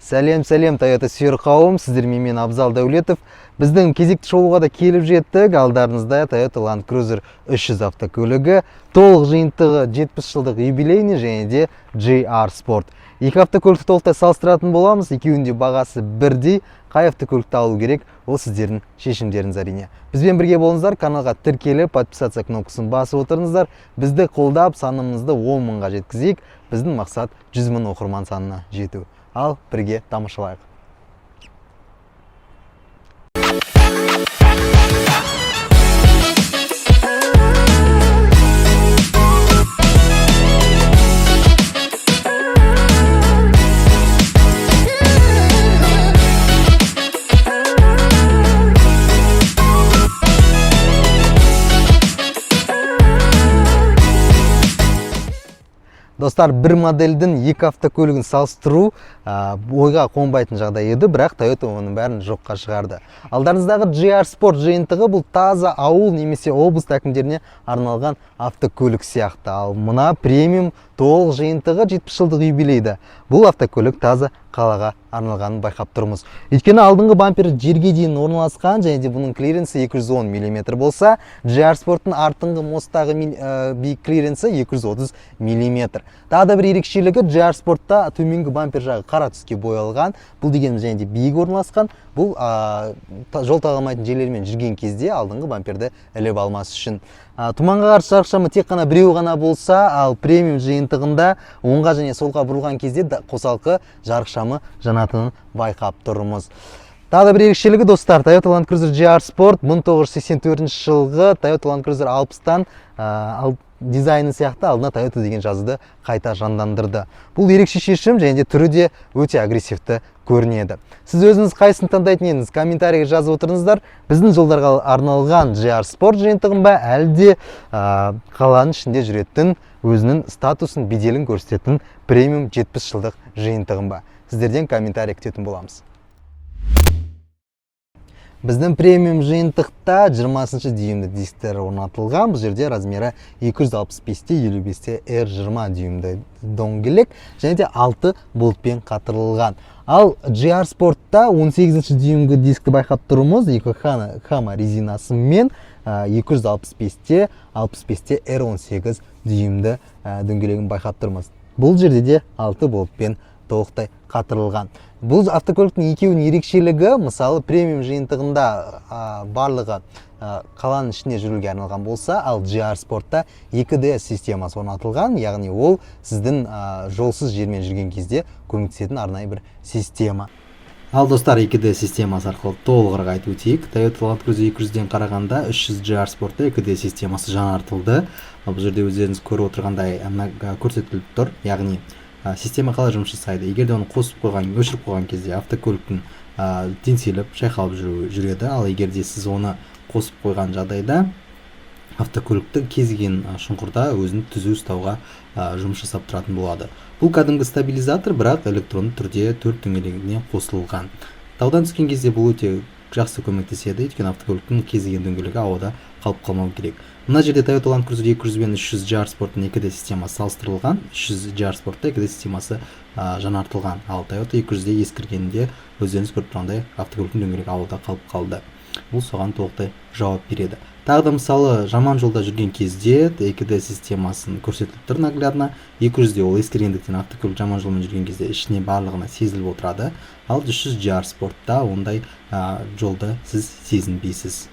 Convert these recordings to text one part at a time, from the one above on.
Сәлем Toyota сүйер қауым, сіздермен мен Абзал Дәулетов. Біздің кезекті шоуға да келіп жеттік. Алдарыңызда Toyota Land Cruiser 300 автокөлігі, толық жиынтығы 70 жылдық юбилейный және де GR Sport. Екі автокөлікті толықтай салыстыратын боламыз. Екеуінде бағасы бірдей. Қай автокөлікті алу керек, ол сіздердің шешімдеріңіз әрине. Бізбен бірге болыңыздар, каналға тіркеліп, подписация кнопкасын басып отырыңыздар. Бізді қолдап, санымызды 10 мыңға жеткізейік. Біздің мақсат 100 мың оқырман санына жету. Ал бірге тамашалайық. Достар, бір модельдің екі автокөлігін салыстыру ойға қонбайтын жағдай еді, бірақ Toyota оның бәрін жоққа шығарды. Алдарыңыздағы GR Sport жиынтығы бұл таза ауыл немесе облыс әкімдеріне арналған автокөлік сияқты. Ал мына премиум толық жиынтығы 70 жылдық юбилейді. Бұл автокөлік таза қалаға арналғанын байқап тұрмыз. Өйткені алдыңғы бампері жерге дейін орналасқан және де бұның клиренсі 210 мм болса, GR Sport'ың артыңғы мосттағы биік клиренсі 230 мм. Тағы да бір ерекшелігі GR Sport'та төменгі бампер жағы қара түске боялған. Бұл дегеніміз және де биік орналасқан. Бұл жол тағылмайтын жерлермен жүрген кезде алдыңғы бамперді іліп алмас үшін. Тұманға қарсы жарықшамы тек қана біреу ғана болса, ал премиум жиынтығында оңға және солға бұрылған кезде қосалқы жарықшамы жанатынын байқап тұрмыз. Тағы да бір ерекшелігі, достар, Toyota Land Cruiser GR Sport 1984 жылғы Toyota Land Cruiser 60-тан дизайны сияқты алдына Toyota деген жазуды қайта жандандырды. Бұл ерекше шешім және де түрі де өте агрессивті көрінеді. Сіз өзіңіз қайсысын таңдайтын едіңіз, комментарийге жазып отырыңыздар. Біздің жолдарға арналған GR Sport жиынтығын ба, әлде қаланың ішінде жүретін өзінің статусын, беделін көрсететін премиум 70 жылдық жиынтығын ба? Сіздерден комментарий күтетін боламыз. Біздің премиум жиынтықта 20 дюймді дисктер орнатылған. Бұл жерде размері 265-55 R20 дюймді дөңгелек және де 6 болтпен қатырылған. Ал GR Sport'та 18 дюймгі дискті байқап тұрмыз. Yokohama резинасымен 265-55 R18 дюймді дөңгелегін байқап тұрмыз. Бұл жерде де 6 болтпен толықтай қатырылған. Бұл автокөліктің екеуінің ерекшелігі, мысалы премиум жиынтығында барлығы қаланың ішіне жүруге арналған болса, ал GR Sport'та 2D системасы орнатылған, яғни ол сіздің жолсыз жермен жүрген кезде көмектесетін арнайы бір система. Ал достар, 2D системасы арқылы толығырақ айтып өтейік. Toyota Land Cruiser 200-ден қарағанда 300 GR Sport'та 2D системасы жаңартылды. Бұл жерде өздеріңіз көріп отырғандай көрсетіліп тұр, яғни система қалай жұмыс жасайды. Егер де оны қосып қойған, өшіріп қойған кезде автокөліктің теңселіп, шайқалып жүреді. Ал егер де сіз оны қосып қойған жағдайда автокөлікті кез келген шұңқырда өзін түзу ұстауға жұмыс жасап тұратын болады. Бұл кәдімгі стабилизатор, бірақ электронды түрде төрт дөңгелегіне қосылған. Таудан түскен кезде бұл өте жақсы көмектеседі, өйткені автокөліктің кез келген дөңгелегі ауада қалып қалмау керек. Мына жерде Toyota Land Cruiser 200 бен 300 GR Sport'ың 2D системасы салыстырылған. 300 GR Sport'та 2D системасы жаңартылған. Ал Toyota 200-де ескіргенде өздеріңіз көріп тұрғандай автокөліктің дөңгелегі ауада қалып қалды. Бұл соған толықтай жауап береді. Тағы да мысалы жаман жолда жүрген кезде 2D системасын көрсетіліп тұр наглядно. 200-де ол ескіргендіктен автокөлік жаман жолмен жүрген кезде ішіне барлығына сезіліп отырады. Ал 300 GR Sport'та ондай жолда сіз сезінбейсіз.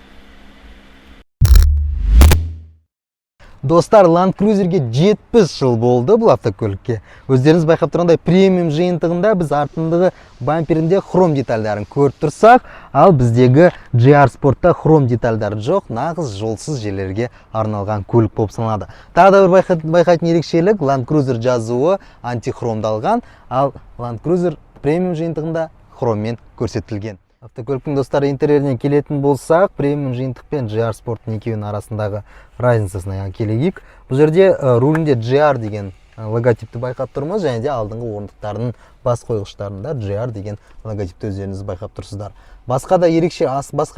Достар, Land Cruiser'ге 70 жыл болды бұл автокөлікке. Өздеріңіз байқап тұрғандай премиум жиынтығында біз артындағы бамперінде хром детальдарын көріп тұрсақ, ал біздегі GR Sport'та хром детальдары жоқ, нағыз жолсыз жерлерге арналған көлік болып саналады. Тағы да бір байқайтын ерекшелік, Land Cruiser жазуы антихромдалған, ал Land Cruiser премиум жиынтығында хроммен көрсетілген. Автокөліктің достары интерьеріне келетін болсақ, премиум жиынтық пен GR Sport'ың екеуінің арасындағы разницасына келейік. Бұл жерде рулінде GR деген логотипті байқап тұрмыз, және де алдыңғы орындықтардың бас қойғыштарында GR деген логотипті өздеріңіз байқап тұрсыздар. Басқа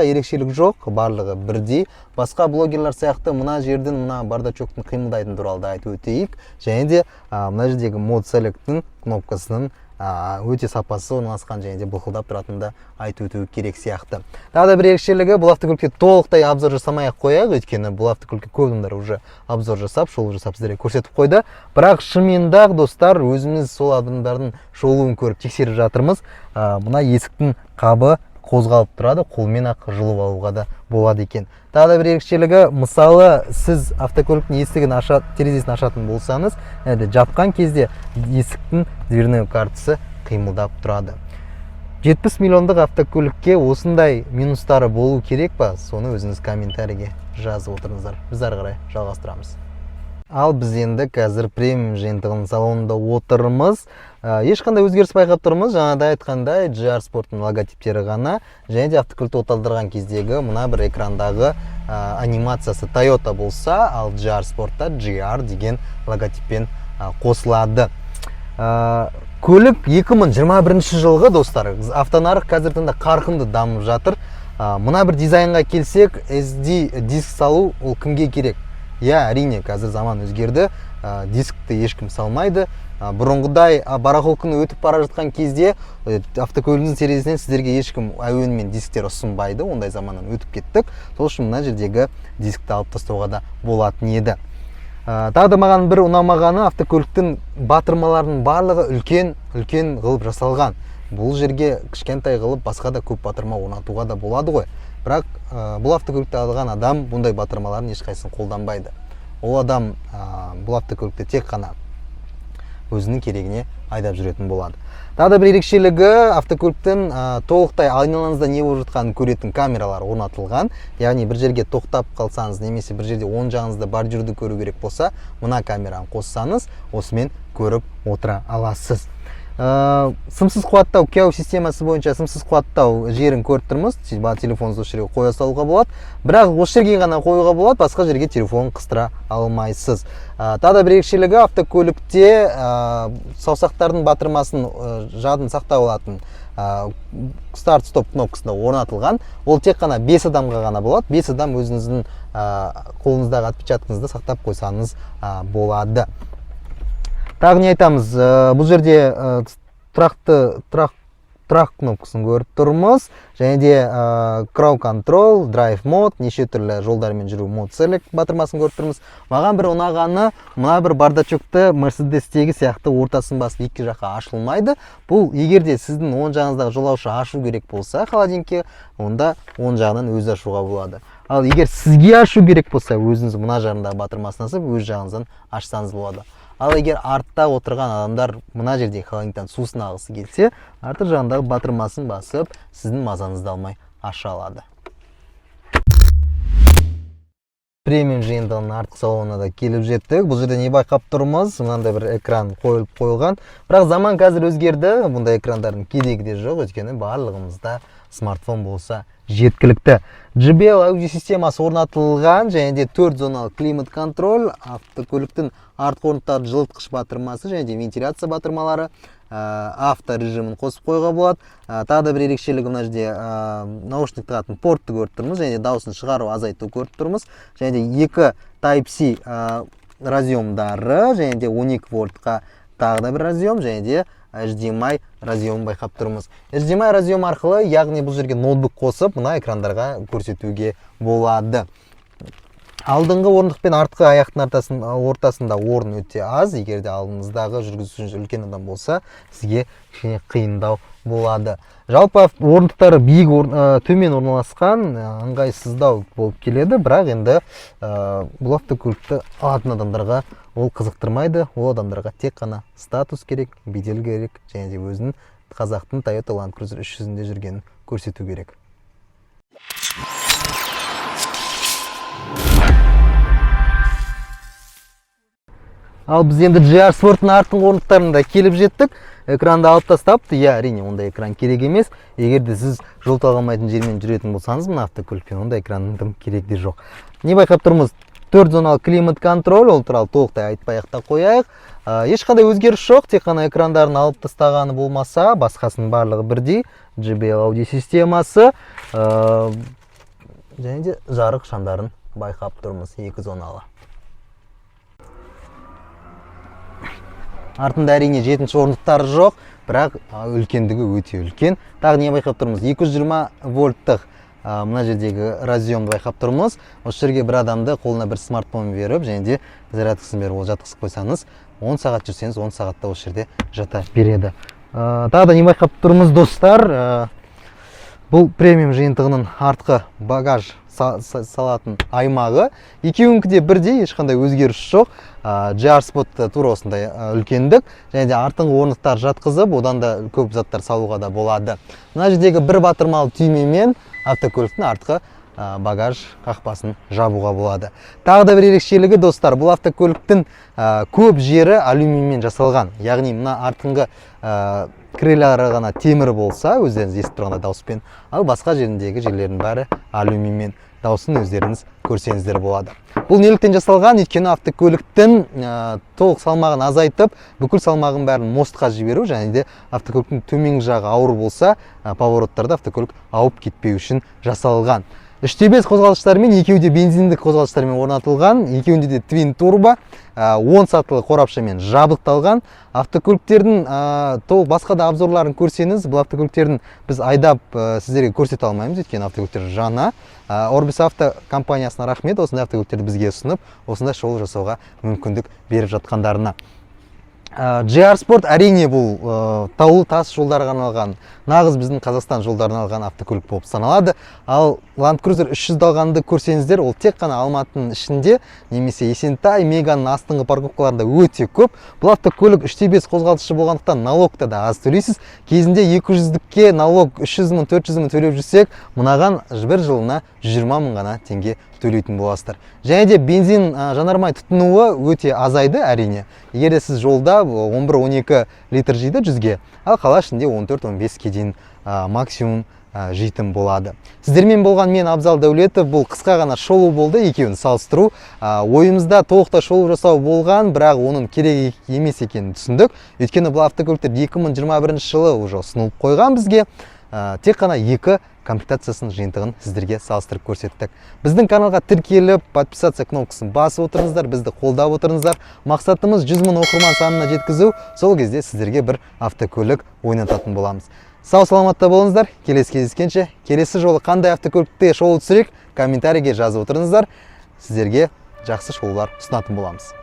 ерекшелік жоқ, барлығы бірдей. Басқа блогерлар сияқты мына жердің мына бардачоктың қимылдайтын туралы айтып өтейік. Және де мына жердегі мод селекттің кнопкасының өте сапасы орналасқан және де былқылдап тұратынын да айтып өту керек сияқты. Тағы да бір ерекшелігі, бұл автокөлікке толықтай обзор жасамай ақ қояйық, өйткені бұл автокөлікке көп адамдар уже обзор жасап, шолу жасап сіздерге көрсетіп қойды. Бірақ шынымен-ақ достар, өзіміз сол адамдардың шолуын көріп тексеріп жатырмыз. Мына есіктің қабы қозғалып тұрады, қолмен ақ жұлып алуға да болады екен. Тағы да бір ерекшелігі, мысалы сіз автокөліктің есігін терезесін ашатын болсаңыз, жапқан кезде есіктің дверной картасы қимылдап тұрады. 70 миллиондық автокөлікке осындай минустары болу керек па? Соны өзіңіз комментарийге жазып отырыңыздар. Біз ары қарай жалғастырамыз. Ал біз енді қазір премиум жиынтығының салонында отырмыз. Ешқандай өзгеріс байқап тұрмыз. Жаңада айтқандай GR Sport'ың логотиптері ғана, және де автокөлікті оталдырған кездегі мына бір экрандағы анимациясы Toyota болса, ал GR Sport'та GR деген логотиппен қосылады. Көлік 2021 жылғы достар. Автонарық қазіргі таңда қарқынды дамып жатыр. Мына бір дизайнға келсек, SD диск салу ол кімге керек? Әрине, қазір заман өзгерді, дискті ешкім салмайды. Бұрынғыдай барахолканы өтіп бара жатқан кезде автокөлігіңіздің терезесінен сіздерге ешкім әуенмен дисктер ұсынбайды, ондай заманнан өтіп кеттік. Сол үшін мына жердегі дискті алып тастауға да болатын еді. Тағы да маған бір ұнамағаны, автокөліктің батырмаларының барлығы үлкен қылып жасалған. Бұл жерге кішкентай қылып басқа да көп батырма орнатуға да болады ғой. Бірақ бұл автокөлікті алған адам бұндай батырмаларын ешқайсысын қолданбайды. Ол адам бұл автокөлікті тек қана өзінің керегіне айдап жүретін болады. Тағы да бір ерекшелігі, автокөліктің толықтай айналаңызда не болып жатқанын көретін камералар орнатылған. Яғни бір жерге тоқтап қалсаңыз, немесе бір жерде оң жағыңызда бордюрді көру керек болса, мына камераны қоссаңыз, осымен көріп отыра аласыз. Сымсыз қуаттау KIO системасы бойынша сымсыз қуаттау жерін көріп тұрмыз. Телефоныңызды осы жерге қоя салуға болады. Бірақ осы жерге ғана қоюға болады, басқа жерге телефонын қыстыра алмайсыз. Тағы да бір ерекшелігі, автокөлікте саусақтардың батырмасын жадын сақтап алатын старт-стоп кнопкасында орнатылған. Ол тек қана 5 адамға ғана болады. 5 адам өзіңіздің қолыңыздағы отпечаткаңызды сақтап қойсаңыз болады. Тағы не айтамыз, бұл жерде тұрақ кнопкасын көріп тұрмыз, және де Crowd Control, Drive Mode, неше түрлі жолдармен жүру Mode Select батырмасын көріп тұрмыз. Маған бір ұнағаны, мына бір бардачокты Mercedes-тегі сияқты ортасын басып екі жаққа ашылмайды. Бұл егерде сіздің оң жағыңыздағы жолаушы ашу керек болса, холодильникке, онда оң жағынан өзі ашуға болады. Ал егер сізге ашу керек болса, өзіңіз мына жағындағы батырмасын асып, өз жағыңыздан ашсаңыз болады. Ал егер артта отырған адамдар мына жерде холодильниктен сусын ағысы келсе, арты жағындағы батырмасын басып, сіздің мазаңызды алмай аша алады. Премиум жиынтығының артқы салонына да келіп жеттік. Бұл жерде не байқап тұрмыз? Мынандай бір экран қойылған. Бірақ заман қазір өзгерді. Бұндай экрандардың керегі де жоқ, өйткені барлығымызда смартфон болса жеткілікті. JBL аудио системасы орнатылған, және де 4 зоналы климат контроль, автокөліктің артқы орындықтағы жылытқыш батырмасы және де вентиляция батырмалары, авто режимін қосып қойға болады. Тағы да бір ерекшелігі, мына жерде наушник тағатын портты көріп тұрмыз, және де дауысын шығару азайту көріп тұрмыз, және де 2 Type-C разъемдары, және де 12 вольтқа тағы да бір разъем, және де HDMI разъемын байқап тұрмыз. HDMI разъем арқылы, яғни бұл жерге ноутбук қосып, мына экрандарға көрсетуге болады. Алдыңғы орындық пен артқы аяқтың ортасында орын өте аз. Егерде алдыңыздағы жүргізуші үлкен адам болса, сізге кішкене қиындау болады. Жалпы орындықтары биік төмен орналасқан, ыңғайсыздау болып келеді, бірақ енді бұл автокөлікті алатын адамдарға ол қызықтырмайды. Ол адамдарға тек қана статус керек, бедел керек, және де өзінің қазақтың Toyota Land Cruiser 300-інде жүргенін көрсету керек. Ал біз енді GR Sport'ың артқы орындықтарында келіп жеттік. Экранды алып тастапты. Әрине, ондай экран керек емес. Егерде сіз жол талғамайтын жермен жүретін болсаңыз, мына автокөлікпен ондай экранның керек де жоқ. Не байқап тұрмыз? 4 зоналы климат контроль, ол туралы толықтай айтпай-ақ та қояйық. Ешқандай өзгеріс жоқ, тек қана экрандарын алып тастағаны болмаса, басқасының барлығы бірдей. JBL аудио системасы, және де жарық шамдарын байқап тұрмыз, 2 зоналы. Артында әрине 7-ші орындықтары жоқ, бірақ үлкендігі өте үлкен. Тағы не байқап тұрмыз? 220 вольттық мына жердегі разъемды байқап тұрмыз. Осы жерге бір адамды қолына бір смартфон беріп, және де зарядкасын беріп ол жатқызып қойсаңыз, 10 сағат жүрсеңіз, 10 сағатта осы жерде жата береді. Тағы да не байқап тұрмыз, достар? Бұл премиум жиынтығының артқы багаж салатын аймағы. Екеуінкі де бірдей, ешқандай өзгеріс жоқ. GR Sport тура осындай үлкендік, және де артыңғы орындықтар жатқызып, одан да көп заттар салуға да болады. Мына жердегі бір батырмалы түймемен автокөліктің артқы багаж қақпасын жабуға болады. Тағы да бір ерекшелігі, достар, бұл автокөліктің көп жері алюминиймен жасалған. Яғни мына артыңғы крыльялары ғана темір болса, өздеріңіз естіп тұрғандай дауыспен, ал басқа жеріндегі жерлердің бәрі алюминиймен. Дауысын өздеріңіз көрсеңіздер болады. Бұл неліктен жасалған? Өйткені автокөліктің толық салмағын азайтып, бүкіл салмағын бәрін мостқа жіберу, және де автокөліктің төменгі жағы ауыр болса, повороттарда автокөлік ауып кетпеу үшін жасалған. Үштебес қозғалғыштармен, екеуі де бензиндік қозғалғыштармен орнатылған, екеуінде де твин турбо, 10 сатылы қорапшамен жабдықталған. Автокөліктердің толық басқа да обзорларын көрсеңіз, бұл автокөліктердің біз айдап сіздерге көрсете алмаймыз, өйткені автокөліктер жаңа. Orbis Auto компаниясына рахмет, осындай автокөліктерді бізге ұсынып, осындай шоу жасауға мүмкіндік беріп жатқандарына. GR Sport әрине бұл таулы тас жолдарға арналған, нағыз біздің Қазақстан жолдарына арналған автокөлік болып саналады. Ал Land Cruiser 300 алғанды көрсеңіздер, ол тек қана Алматының ішінде, немесе Есентай, Меганың астыңғы парковкаларында өте көп. Бұл автокөлік 3/5 қозғалтқышы болғандықтан налогта да аз төлейсіз. Кезінде 200-дікке налог 300 мың, 400 мың төлеп жүрсек, мынаған бір жылына 120 мың ғана теңге төлейтін боласыздар. Және де бензин жанармай тұтынуы өте азайды, әрине. Егер сіз жолда 11-12 литр жейді 100-ге, ал қала ішінде 14-15-ке дейін максимум жейтін болады. Сіздермен болған мен Абзал Дәулетов. Бұл қысқа ғана шолу болды, екеуін салыстыру. Ойымызда толықтай шолу жасау болған, бірақ оның керек емес екенін түсіндік. Өйткені бұл автокөліктер 2021 жылы уже ұсынылып қойған бізге. Тек қана 2 комплектациясының жиынтығын сіздерге салыстырып көрсеттік. Біздің каналға тіркеліп, подписация кнопкасын басып отырыңыздар, бізді қолдап отырыңыздар. Мақсатымыз 100 мың оқырман санына жеткізу, сол кезде сіздерге бір автокөлік ойнататын боламыз. Сау саламатта болыңыздар. Келесі кездескенше, келесі жолы қандай автокөлікте шоу түсірейік, комментарийге жазып отырыңыздар. Сіздерге жақсы шоулар ұсынатын боламыз.